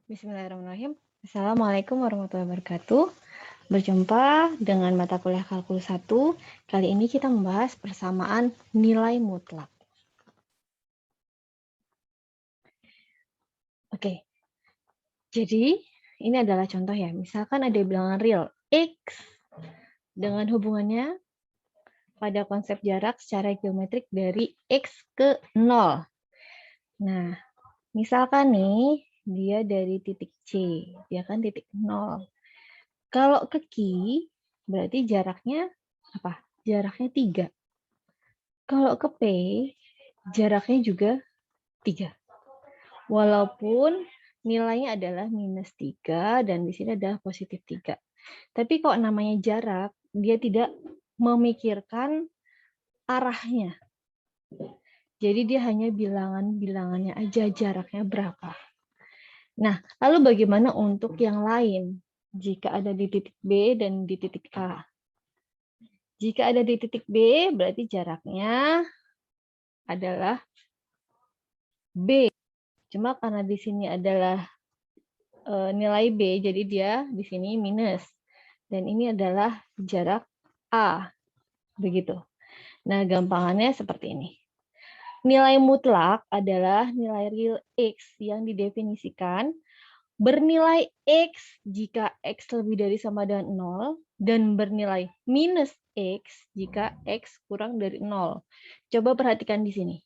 Bismillahirrahmanirrahim. Assalamualaikum warahmatullahi wabarakatuh. Berjumpa dengan mata kuliah Kalkulus 1. Kali ini kita membahas persamaan nilai mutlak. Oke, jadi ini adalah contoh ya. Misalkan ada bilangan real X dengan hubungannya pada konsep jarak secara geometrik dari X ke 0. Nah, misalkan nih, dia dari titik C, dia kan titik 0. Kalau ke Q, berarti jaraknya apa? Jaraknya 3. Kalau ke P, jaraknya juga 3. Walaupun nilainya adalah minus 3 dan di sini adalah positif 3. Tapi kok namanya jarak, dia tidak memikirkan arahnya. Jadi dia hanya bilangan-bilangannya aja jaraknya berapa. Nah, lalu bagaimana untuk yang lain? Jika ada di titik B dan di titik A. Jika ada di titik B, berarti jaraknya adalah B. Cuma karena di sini adalah nilai B, jadi dia di sini minus. Dan ini adalah jarak A. Begitu. Nah, gampangannya seperti ini. Nilai mutlak adalah nilai real X yang didefinisikan bernilai X jika X lebih dari sama dengan 0 dan bernilai minus X jika X kurang dari 0. Coba perhatikan di sini.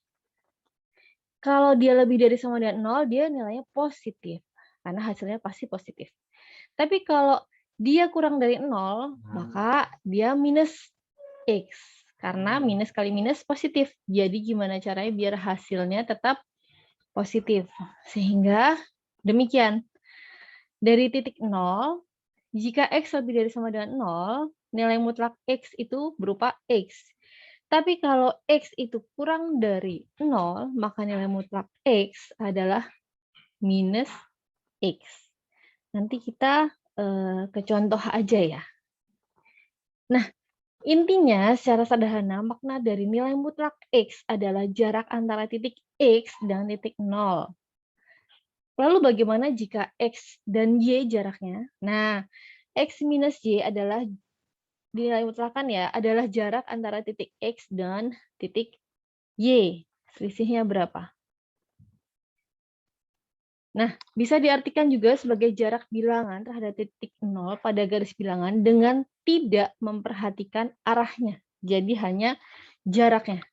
Kalau dia lebih dari sama dengan 0, dia nilainya positif. Karena hasilnya pasti positif. Tapi kalau dia kurang dari 0, maka dia minus X. Karena minus kali minus positif. Jadi gimana caranya biar hasilnya tetap positif. Sehingga demikian. Dari titik 0, jika X lebih dari sama dengan 0, nilai mutlak X itu berupa X. Tapi kalau X itu kurang dari 0, maka nilai mutlak X adalah minus X. Nanti kita ke contoh aja ya. Nah, intinya secara sederhana makna dari nilai mutlak X adalah jarak antara titik X dan titik 0. Lalu bagaimana jika X dan Y jaraknya? Nah, X minus Y adalah nilai mutlakan ya, adalah jarak antara titik X dan titik Y. Selisihnya berapa? Nah, bisa diartikan juga sebagai jarak bilangan terhadap titik 0 pada garis bilangan dengan tidak memperhatikan arahnya. Jadi hanya jaraknya.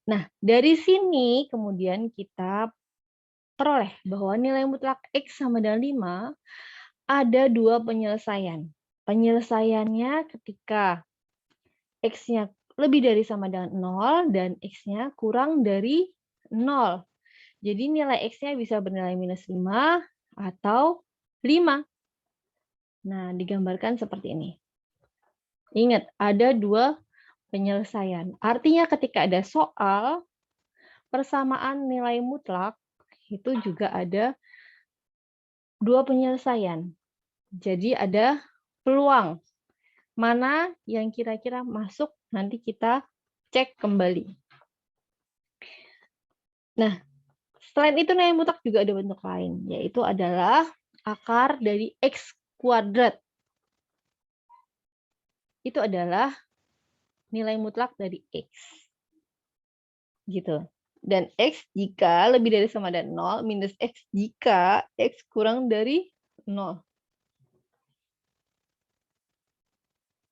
Nah, dari sini kemudian kita peroleh bahwa nilai mutlak X sama dengan 5 ada dua penyelesaian. Penyelesaiannya ketika X-nya lebih dari sama dengan 0 dan X-nya kurang dari 0. Jadi nilai X-nya bisa bernilai minus 5 atau 5. Nah, digambarkan seperti ini. Ingat, ada dua penyelesaian. Artinya ketika ada soal, persamaan nilai mutlak, itu juga ada dua penyelesaian. Jadi ada peluang. Mana yang kira-kira masuk, nanti kita cek kembali. Nah, selain itu nilai mutlak juga ada bentuk lain, yaitu adalah akar dari X kuadrat. Itu adalah nilai mutlak dari X. Gitu. Dan X jika lebih dari sama dengan 0, minus X jika X kurang dari 0.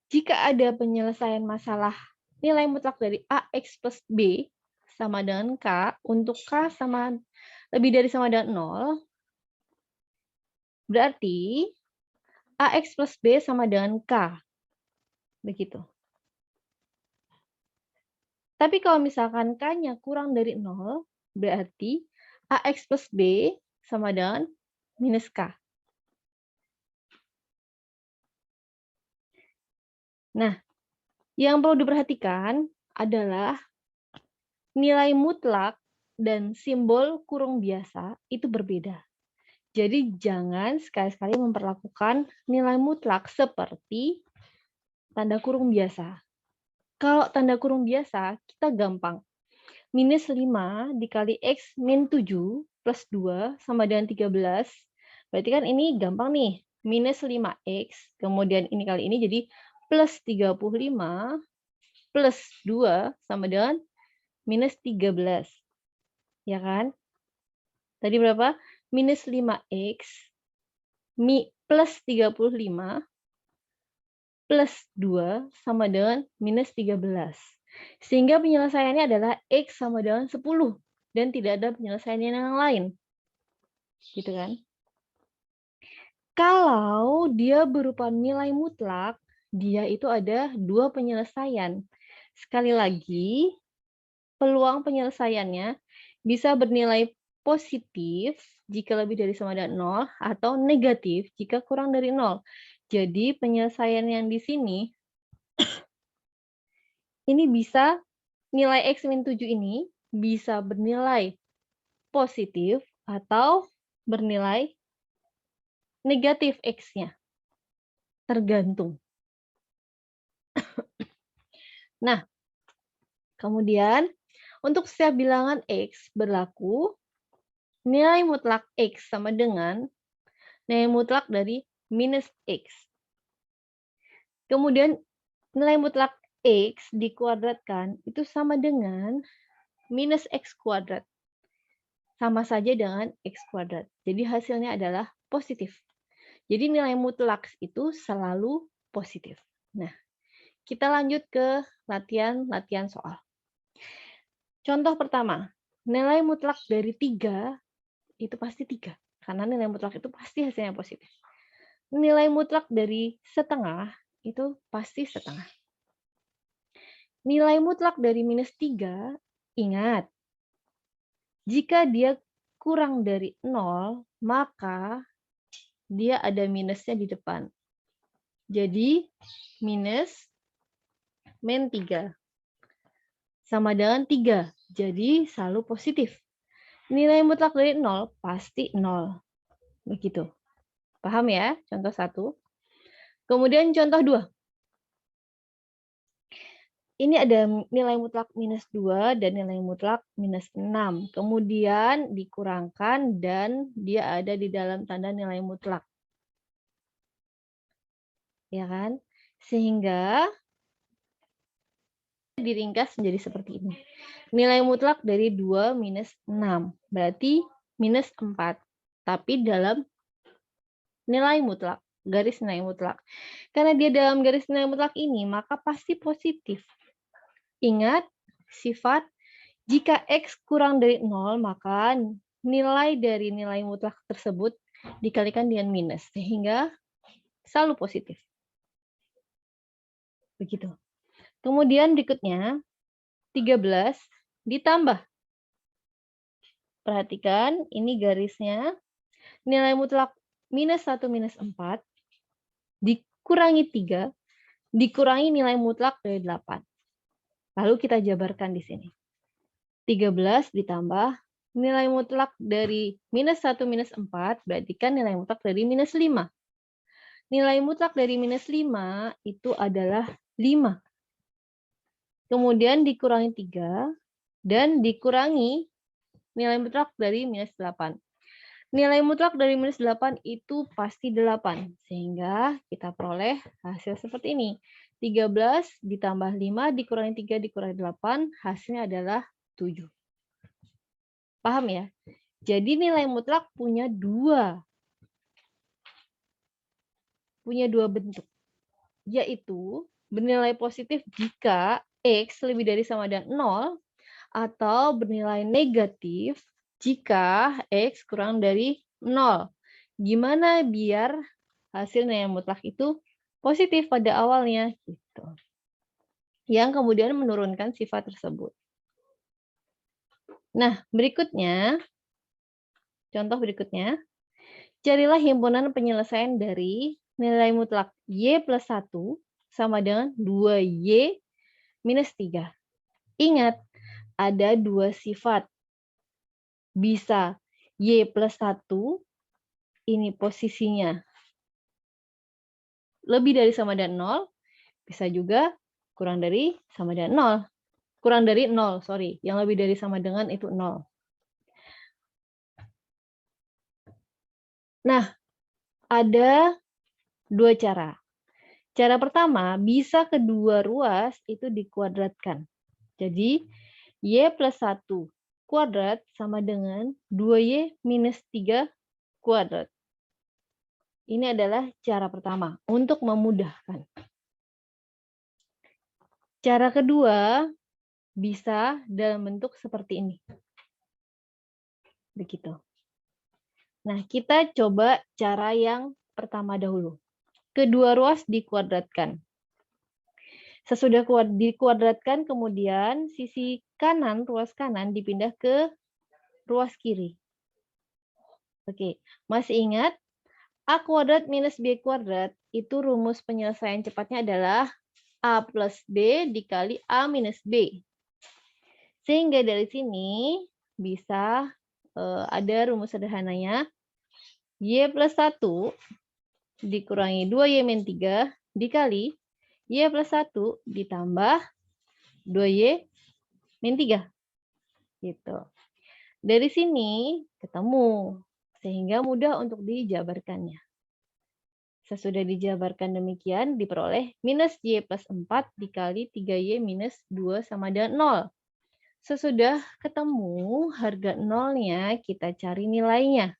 Jika ada penyelesaian masalah nilai mutlak dari AX plus B sama dengan K, untuk K sama lebih dari sama dengan 0, berarti AX plus B sama dengan K. Begitu. Tapi kalau misalkan K-nya kurang dari 0, berarti AX plus B sama dengan minus K. Nah, yang perlu diperhatikan adalah nilai mutlak dan simbol kurung biasa itu berbeda. Jadi jangan sekali-sekali memperlakukan nilai mutlak seperti tanda kurung biasa. Kalau tanda kurung biasa, kita gampang. minus 5 dikali X min 7 plus 2 sama dengan 13. Berarti kan ini gampang nih. Minus 5X, kemudian ini kali ini jadi plus 35 plus 2 sama dengan minus 13. Ya kan? Tadi berapa? Minus 5X plus 35 plus 2 sama dengan minus 13. Sehingga penyelesaiannya adalah X sama dengan 10. Dan tidak ada penyelesaian yang lain. Gitu kan? Kalau dia berupa nilai mutlak, dia itu ada dua penyelesaian. Sekali lagi, peluang penyelesaiannya bisa bernilai positif jika lebih dari sama dengan 0 atau negatif jika kurang dari 0. Jadi penyelesaian yang di sini ini bisa nilai X min 7 ini bisa bernilai positif atau bernilai negatif X-nya. Tergantung. Nah, kemudian untuk setiap bilangan X berlaku nilai mutlak X sama dengan nilai mutlak dari minus X. Kemudian nilai mutlak X dikuadratkan itu sama dengan minus X kuadrat. Sama saja dengan X kuadrat. Jadi hasilnya adalah positif. Jadi nilai mutlak itu selalu positif. Nah, kita lanjut ke latihan soal. Contoh pertama, nilai mutlak dari 3 itu pasti 3. Karena nilai mutlak itu pasti hasilnya positif. Nilai mutlak dari setengah itu pasti setengah. Nilai mutlak dari minus 3, ingat, jika dia kurang dari 0, maka dia ada minusnya di depan. Jadi, minus min 3 sama dengan 3. Jadi, selalu positif. Nilai mutlak dari 0 pasti 0. Begitu. Paham ya? Contoh 1. Kemudian contoh 2. Ini ada nilai mutlak minus 2 dan nilai mutlak minus 6. Kemudian dikurangkan dan dia ada di dalam tanda nilai mutlak. Ya kan? Sehingga diringkas menjadi seperti ini. Nilai mutlak dari 2 minus 6. Berarti minus 4. Tapi dalam nilai mutlak. Garis nilai mutlak. Karena dia dalam garis nilai mutlak ini, maka pasti positif. Ingat, sifat jika X kurang dari 0, maka nilai dari nilai mutlak tersebut dikalikan dengan minus. Sehingga selalu positif. Begitu. Kemudian berikutnya, 13 ditambah. Perhatikan, ini garisnya. Nilai mutlak minus 1 minus 4, dikurangi 3, dikurangi nilai mutlak dari 8. Lalu kita jabarkan di sini. 13 ditambah nilai mutlak dari minus 1 minus 4, berarti kan nilai mutlak dari minus 5. Nilai mutlak dari minus 5 itu adalah 5. Kemudian dikurangi 3, dan dikurangi nilai mutlak dari minus 8. Nilai mutlak dari minus 8 itu pasti 8. Sehingga kita peroleh hasil seperti ini. 13 ditambah 5 dikurangi 3 dikurangi 8, hasilnya adalah 7. Paham ya? Jadi nilai mutlak punya dua bentuk. Yaitu bernilai positif jika X lebih dari sama dengan 0 atau bernilai negatif jika X kurang dari 0. Gimana biar hasil nilai mutlak itu positif pada awalnya gitu. Yang kemudian menurunkan sifat tersebut. Nah, berikutnya, contoh berikutnya, carilah himpunan penyelesaian dari nilai mutlak Y plus 1 sama dengan 2Y minus 3. Ingat, ada dua sifat. Bisa Y plus 1, ini posisinya lebih dari sama dengan 0, bisa juga kurang dari sama dengan 0. kurang dari 0, sorry. Yang lebih dari sama dengan itu 0. Nah, ada dua cara. Cara pertama, bisa kedua ruas itu dikuadratkan. Jadi, Y plus 1 kuadrat sama dengan 2Y minus 3 kuadrat. Ini adalah cara pertama untuk memudahkan. Cara kedua, bisa dalam bentuk seperti ini. Begitu. Nah, kita coba cara yang pertama dahulu. Kedua ruas dikuadratkan. Sesudah dikuadratkan, kemudian sisi kanan, ruas kanan dipindah ke ruas kiri. Oke, masih ingat? A kuadrat minus B kuadrat, itu rumus penyelesaian cepatnya adalah A plus B dikali A minus B. Sehingga dari sini bisa ada rumus sederhananya. Y plus 1 dikurangi 2Y min 3 dikali Y plus 1 ditambah 2Y min 3. Gitu. Dari sini ketemu, sehingga mudah untuk dijabarkannya. Sesudah dijabarkan demikian, diperoleh minus Y plus 4 dikali 3Y minus 2 sama dengan 0. Sesudah ketemu harga 0-nya, kita cari nilainya.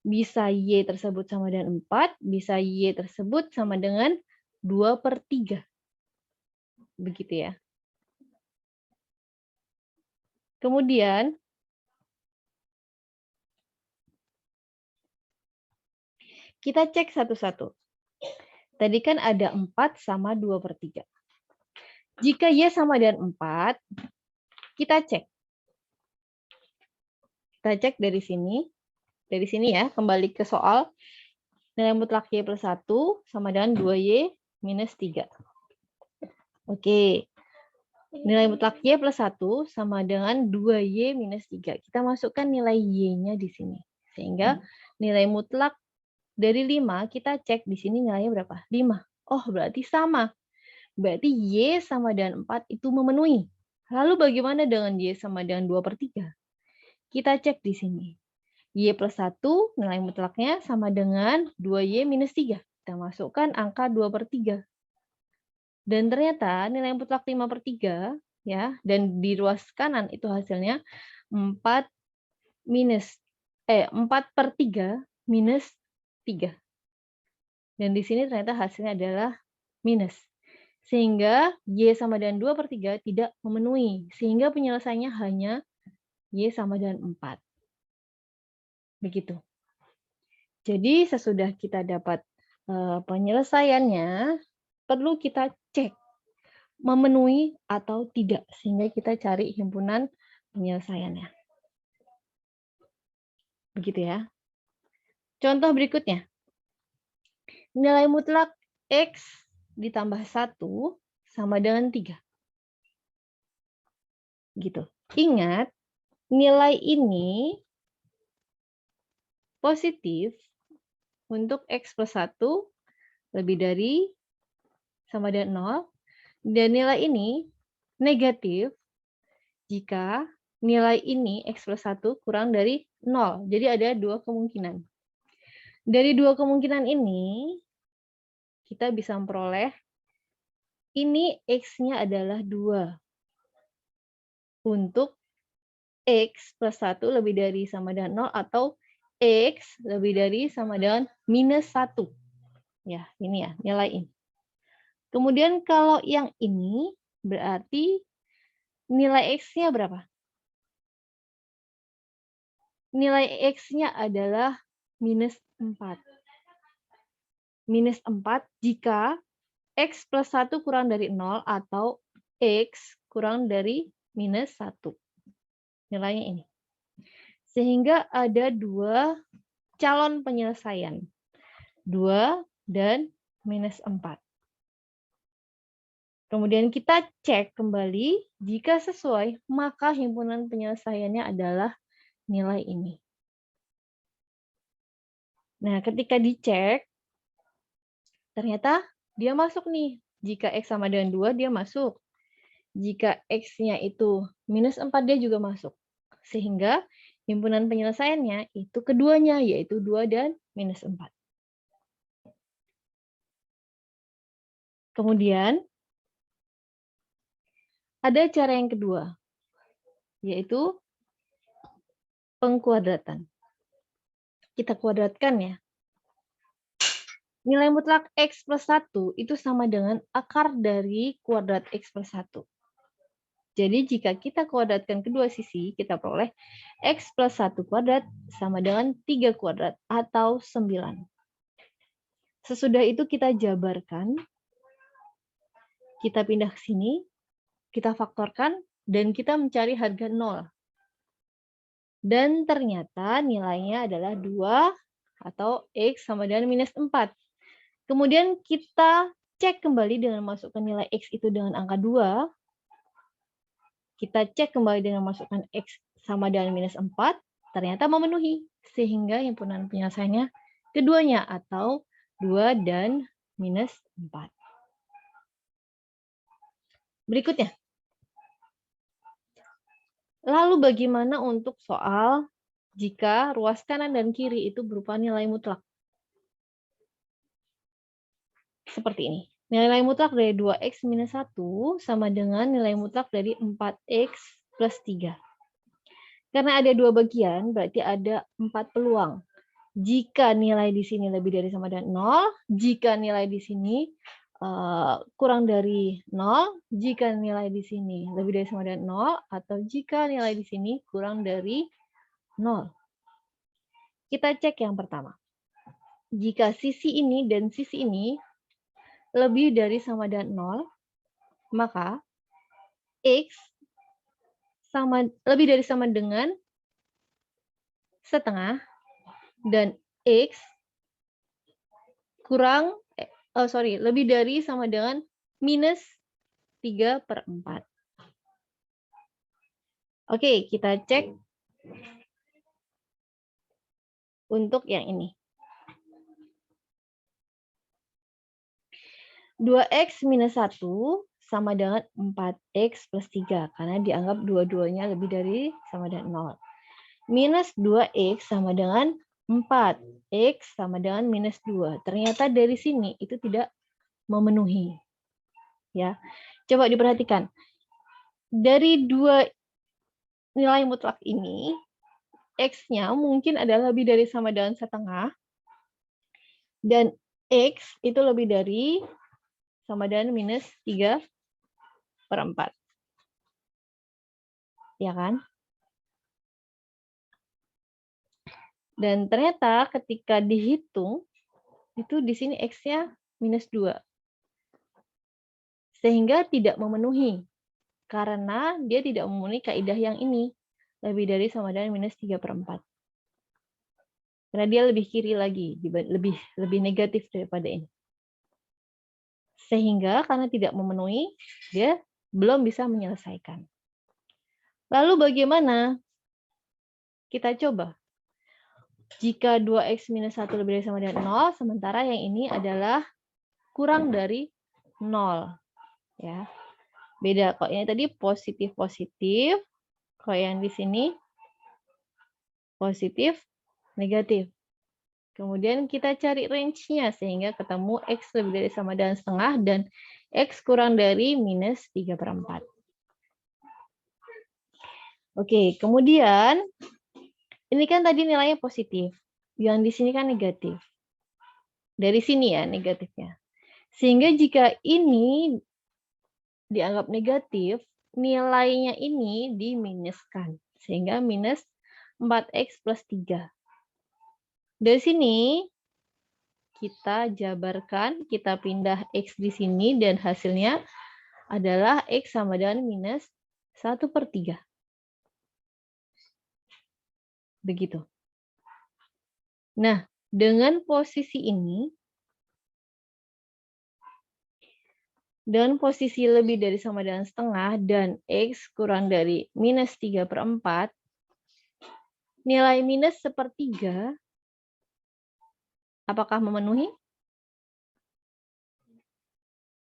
Bisa Y tersebut sama dengan 4, bisa Y tersebut sama dengan 2/3. Begitu ya. Kemudian, kita cek satu-satu. Tadi kan ada 4 sama 2/3. Jika Y sama dengan 4, kita cek. Kita cek dari sini. Dari sini ya, kembali ke soal. Nilai mutlak Y plus 1 sama dengan 2Y minus 3. Oke. Nilai mutlak Y plus 1 sama dengan 2Y minus 3. Kita masukkan nilai Y-nya di sini. Sehingga nilai mutlak dari 5, kita cek di sini nilainya berapa? 5. Oh, berarti sama. Berarti Y sama dengan 4 itu memenuhi. Lalu bagaimana dengan Y sama dengan 2/3? Kita cek di sini. Y plus 1 nilai mutlaknya sama dengan 2Y minus 3. Kita masukkan angka 2/3. Dan ternyata nilai mutlak 5/3 ya, dan di ruas kanan itu hasilnya 4/3 minus 3. Dan di sini ternyata hasilnya adalah minus. Sehingga Y sama dengan 2/3 tidak memenuhi. Sehingga penyelesaiannya hanya Y sama dengan 4. Begitu. Jadi sesudah kita dapat penyelesaiannya, perlu kita cek memenuhi atau tidak, sehingga kita cari himpunan penyelesaiannya. Begitu ya. Contoh berikutnya. Nilai mutlak X ditambah 1 sama dengan 3. Gitu. Ingat, nilai ini positif untuk X plus 1 lebih dari sama dengan 0. Dan nilai ini negatif jika nilai ini X plus 1 kurang dari 0. Jadi ada dua kemungkinan. Dari dua kemungkinan ini, kita bisa memperoleh ini X-nya adalah 2. Untuk X plus 1 lebih dari sama dengan 0 atau X lebih dari sama dengan minus 1. Ya, ini ya, nilai ini. Kemudian kalau yang ini berarti nilai X-nya berapa? Nilai X-nya adalah minus 4. Minus 4 jika X plus 1 kurang dari 0 atau X kurang dari minus 1. Nilainya ini. Sehingga ada dua calon penyelesaian. 2 dan minus 4. Kemudian kita cek kembali, jika sesuai, maka himpunan penyelesaiannya adalah nilai ini. Nah, ketika dicek, ternyata dia masuk nih. Jika X sama dengan 2, dia masuk. Jika X-nya itu minus 4, dia juga masuk. Sehingga himpunan penyelesaiannya itu keduanya, yaitu 2 dan minus 4. Kemudian, ada cara yang kedua, yaitu pengkuadratan. Kita kuadratkan ya. Nilai mutlak X plus 1 itu sama dengan akar dari kuadrat X plus 1. Jadi jika kita kuadratkan kedua sisi, kita peroleh X plus 1 kuadrat sama dengan 3 kuadrat atau 9. Sesudah itu kita jabarkan, kita pindah ke sini, kita faktorkan, dan kita mencari harga 0. Dan ternyata nilainya adalah 2 atau X sama dengan minus 4. Kemudian kita cek kembali dengan masukkan nilai X itu dengan angka 2. Kita cek kembali dengan masukkan X sama dengan minus 4. Ternyata memenuhi. Sehingga himpunan penyelesaiannya keduanya atau 2 dan minus 4. Berikutnya. Lalu bagaimana untuk soal jika ruas kanan dan kiri itu berupa nilai mutlak? Seperti ini. Nilai mutlak dari 2x minus 1 sama dengan nilai mutlak dari 4x plus 3. Karena ada dua bagian, berarti ada 4 peluang. Jika nilai di sini lebih dari sama dengan 0, jika nilai di sini kurang dari 0, jika nilai di sini lebih dari sama dengan 0, atau jika nilai di sini kurang dari 0. Kita cek yang pertama. Jika sisi ini dan sisi ini lebih dari sama dengan 0, maka X lebih dari sama dengan setengah dan X lebih dari sama dengan minus 3/4. Oke, kita cek untuk yang ini. 2x minus 1 sama dengan 4x plus 3, karena dianggap dua-duanya lebih dari sama dengan 0. Minus 2x sama dengan 4. X sama dengan minus 2. Ternyata dari sini itu tidak memenuhi. Ya, coba diperhatikan. Dari dua nilai mutlak ini, X-nya mungkin adalah lebih dari sama dengan setengah, dan X itu lebih dari sama dengan minus 3/4. Ya kan? Dan ternyata ketika dihitung, itu di sini X-nya minus 2. Sehingga tidak memenuhi. Karena dia tidak memenuhi kaidah yang ini. Lebih dari sama dengan minus 3/4. Karena dia lebih kiri lagi, lebih negatif daripada ini. Sehingga karena tidak memenuhi, dia belum bisa menyelesaikan. Lalu bagaimana? Kita coba. Jika 2x minus 1 lebih dari sama dengan 0, sementara yang ini adalah kurang dari 0. Ya. Beda, kok ini tadi positif-positif, kok yang di sini positif-negatif. Kemudian kita cari range-nya sehingga ketemu X lebih dari sama dengan setengah dan X kurang dari minus 3/4. Oke, kemudian ini kan tadi nilainya positif. Yang di sini kan negatif. Dari sini ya negatifnya. Sehingga jika ini dianggap negatif, nilainya ini diminuskan. Sehingga minus 4x plus 3. Dari sini kita jabarkan, kita pindah X di sini, dan hasilnya adalah X sama dengan minus 1/3. Begitu. Nah, dengan posisi ini, dengan posisi lebih dari sama dengan setengah dan X kurang dari minus 3/4, nilai minus 1/3 apakah memenuhi?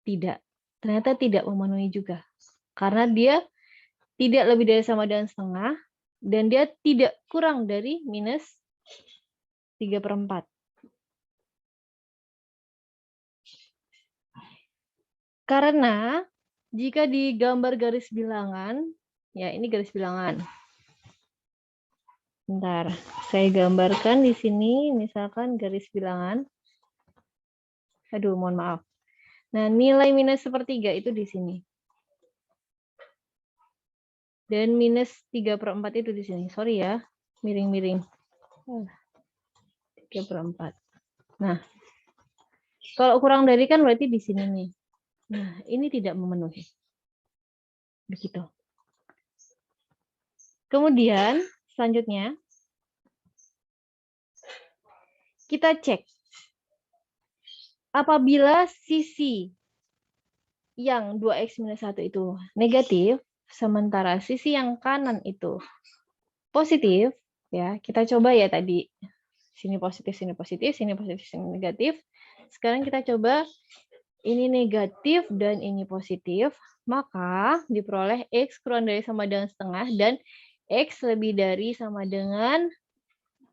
Tidak. Ternyata tidak memenuhi juga. Karena dia tidak lebih dari sama dengan setengah, dan dia tidak kurang dari minus 3/4. Karena jika digambar garis bilangan, ya ini garis bilangan. Bentar, saya gambarkan di sini, misalkan garis bilangan. Aduh, mohon maaf. Nah, nilai minus 1/3 itu di sini. Dan minus 3/4 itu di sini. Sorry ya, miring-miring. 3/4. Nah, kalau kurang dari kan berarti di sini nih. Nah, ini tidak memenuhi. Begitu. Kemudian, selanjutnya, kita cek. Apabila sisi yang 2x minus 1 itu negatif, sementara sisi yang kanan itu positif, ya kita coba ya tadi. Sini positif, sini positif, sini positif, sini negatif. Sekarang kita coba ini negatif dan ini positif, maka diperoleh X kurang dari sama dengan setengah dan X lebih dari sama dengan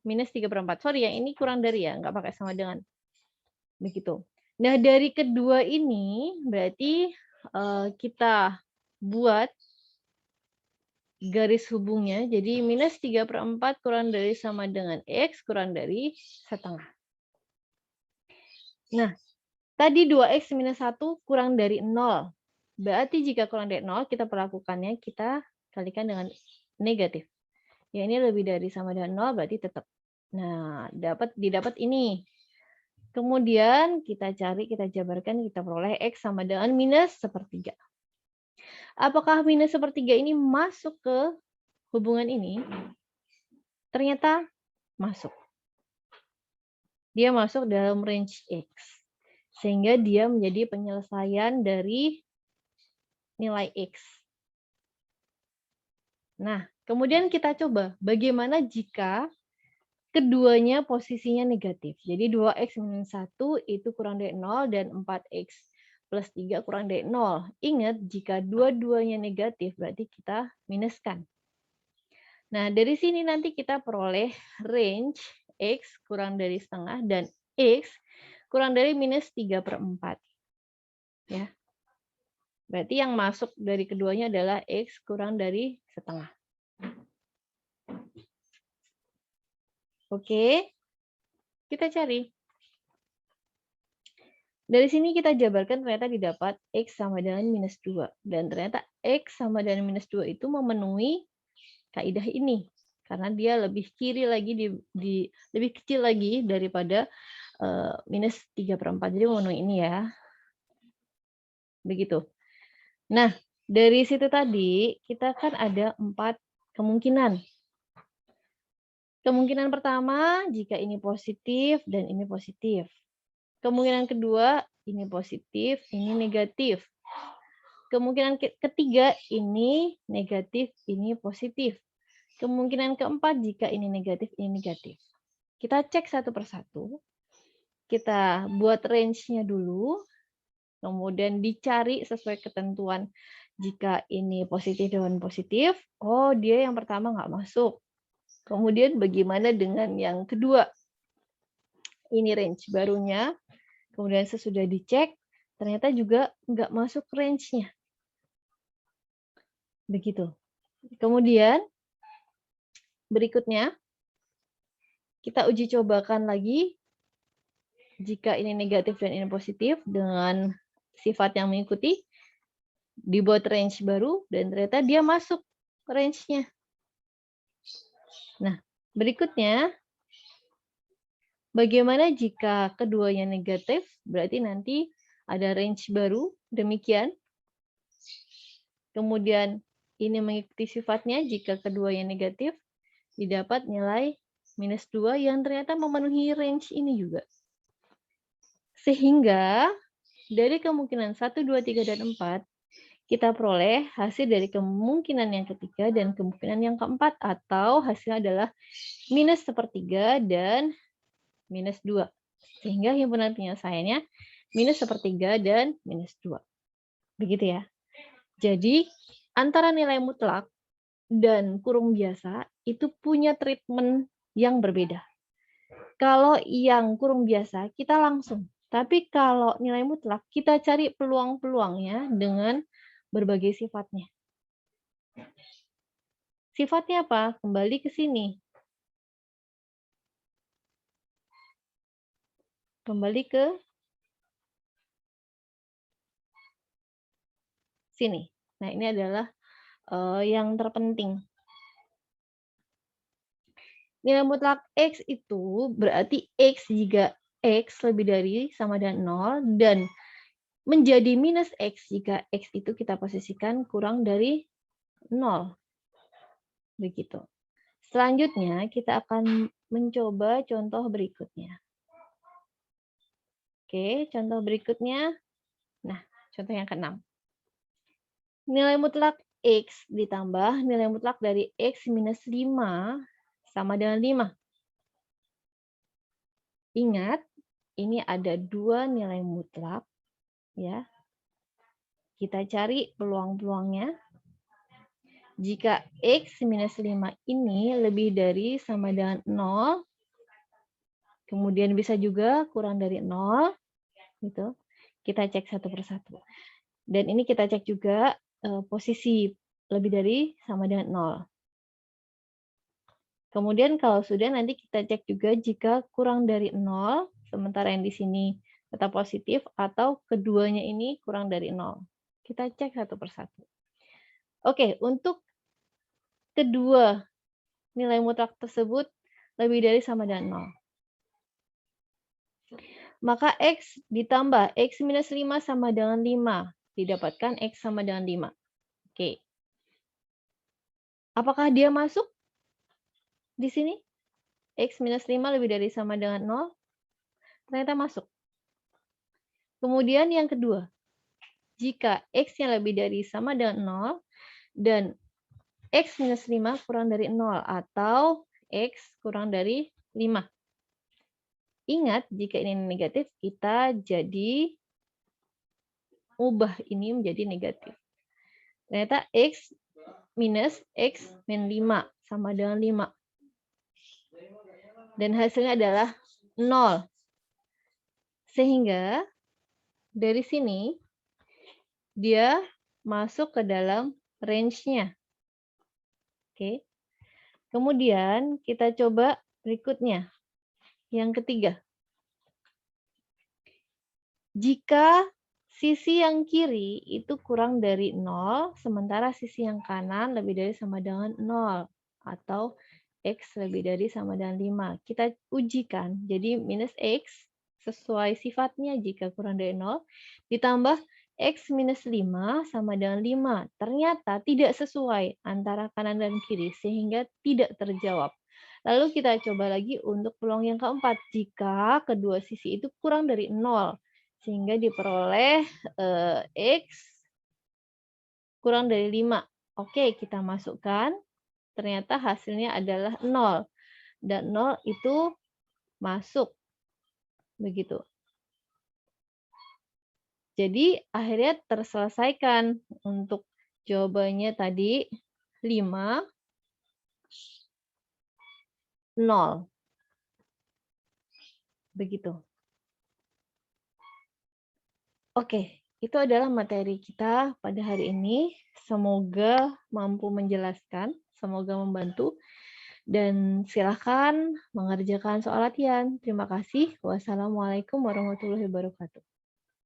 minus 3/4. Sorry ya, ini kurang dari ya, nggak pakai sama dengan. Begitu. Nah, dari kedua ini berarti kita buat garis hubungnya, jadi minus 3/4 kurang dari sama dengan X kurang dari setengah. Nah, tadi 2x minus 1 kurang dari 0. Berarti jika kurang dari 0, kita perlakukannya, kita kalikan dengan negatif. Ya, ini lebih dari sama dengan 0, berarti tetap. Nah, didapat ini. Kemudian kita cari, kita jabarkan, kita peroleh X sama dengan minus 1/3. Apakah minus 1/3 ini masuk ke hubungan ini? Ternyata masuk. Dia masuk dalam range X. Sehingga dia menjadi penyelesaian dari nilai X. Nah, kemudian kita coba bagaimana jika keduanya posisinya negatif. Jadi 2x minus 1 itu kurang dari 0 dan 4x plus 3 kurang dari 0. Ingat, jika dua-duanya negatif berarti kita minuskan. Nah, dari sini nanti kita peroleh range x kurang dari setengah dan x kurang dari minus 3/4. Ya. Berarti yang masuk dari keduanya adalah x kurang dari setengah. Oke, kita cari. Dari sini kita jabarkan ternyata didapat X sama dengan minus 2. Dan ternyata X sama dengan minus 2 itu memenuhi kaidah ini. Karena dia lebih kiri lagi, lebih kecil lagi daripada minus 3/4. Jadi memenuhi ini ya. Begitu. Nah, dari situ tadi kita kan ada 4 kemungkinan. Kemungkinan pertama, jika ini positif dan ini positif. Kemungkinan kedua, ini positif, ini negatif. Kemungkinan ketiga, ini negatif, ini positif. Kemungkinan keempat, jika ini negatif, ini negatif. Kita cek satu persatu. Kita buat range-nya dulu. Kemudian dicari sesuai ketentuan. Jika ini positif dan positif, oh dia yang pertama nggak masuk. Kemudian bagaimana dengan yang kedua? Ini range barunya. Kemudian sesudah dicek, ternyata juga nggak masuk range-nya. Begitu. Kemudian, berikutnya, kita uji cobakan lagi. Jika ini negatif dan ini positif, dengan sifat yang mengikuti, dibuat range baru, dan ternyata dia masuk range-nya. Nah, berikutnya, bagaimana jika keduanya negatif? Berarti nanti ada range baru, demikian. Kemudian ini mengikuti sifatnya, jika keduanya negatif, didapat nilai minus 2 yang ternyata memenuhi range ini juga. Sehingga dari kemungkinan 1, 2, 3, dan 4, kita peroleh hasil dari kemungkinan yang ketiga dan kemungkinan yang keempat, atau hasilnya adalah minus 1/3 dan minus 2. Sehingga himpunan penyelesaiannya minus 1/3 dan minus 2. Begitu ya. Jadi, antara nilai mutlak dan kurung biasa itu punya treatment yang berbeda. Kalau yang kurung biasa, kita langsung. Tapi kalau nilai mutlak, kita cari peluang-peluangnya dengan berbagai sifatnya. Sifatnya apa? Kembali ke sini. Kembali ke sini. Nah, ini adalah yang terpenting. Nilai mutlak X itu berarti X jika X lebih dari sama dengan 0 dan menjadi minus X jika X itu kita posisikan kurang dari 0. Begitu. Selanjutnya kita akan mencoba contoh berikutnya. Oke, contoh berikutnya. Nah, contoh yang ke-6. Nilai mutlak X ditambah nilai mutlak dari X minus 5 sama dengan 5. Ingat, ini ada dua nilai mutlak. Ya. Kita cari peluang-peluangnya. Jika X minus 5 ini lebih dari sama dengan 0, kemudian bisa juga kurang dari 0, gitu. Kita cek satu persatu. Dan ini kita cek juga posisi lebih dari sama dengan 0. Kemudian kalau sudah nanti kita cek juga jika kurang dari 0, sementara yang di sini tetap positif, atau keduanya ini kurang dari 0. Kita cek satu persatu. Oke, untuk kedua nilai mutlak tersebut lebih dari sama dengan 0. Maka X ditambah X minus 5 sama dengan 5. Didapatkan X sama dengan 5. Oke. Apakah dia masuk di sini? X minus 5 lebih dari sama dengan 0? Ternyata masuk. Kemudian yang kedua, jika X-nya lebih dari sama dengan 0 dan X minus 5 kurang dari 0 atau X kurang dari 5. Ingat, jika ini negatif, kita jadi ubah ini menjadi negatif. Ternyata X minus X min 5 sama dengan 5. Dan hasilnya adalah 0. Sehingga dari sini dia masuk ke dalam range-nya. Oke. Kemudian kita coba berikutnya. Yang ketiga. Jika sisi yang kiri itu kurang dari 0, sementara sisi yang kanan lebih dari sama dengan 0. Atau X lebih dari sama dengan 5. Kita ujikan. Jadi minus X sesuai sifatnya jika kurang dari 0, ditambah X minus 5 sama dengan 5. Ternyata tidak sesuai antara kanan dan kiri, sehingga tidak terjawab. Lalu kita coba lagi untuk peluang yang keempat, jika kedua sisi itu kurang dari 0, sehingga diperoleh X kurang dari 5. Oke, kita masukkan. Ternyata hasilnya adalah 0. Dan 0 itu masuk. Begitu. Jadi akhirnya terselesaikan untuk jawabannya tadi 5, 0. Begitu. Oke, itu adalah materi kita pada hari ini. Semoga mampu menjelaskan, semoga membantu. Dan silakan mengerjakan soal latihan. Terima kasih. Wassalamualaikum warahmatullahi wabarakatuh.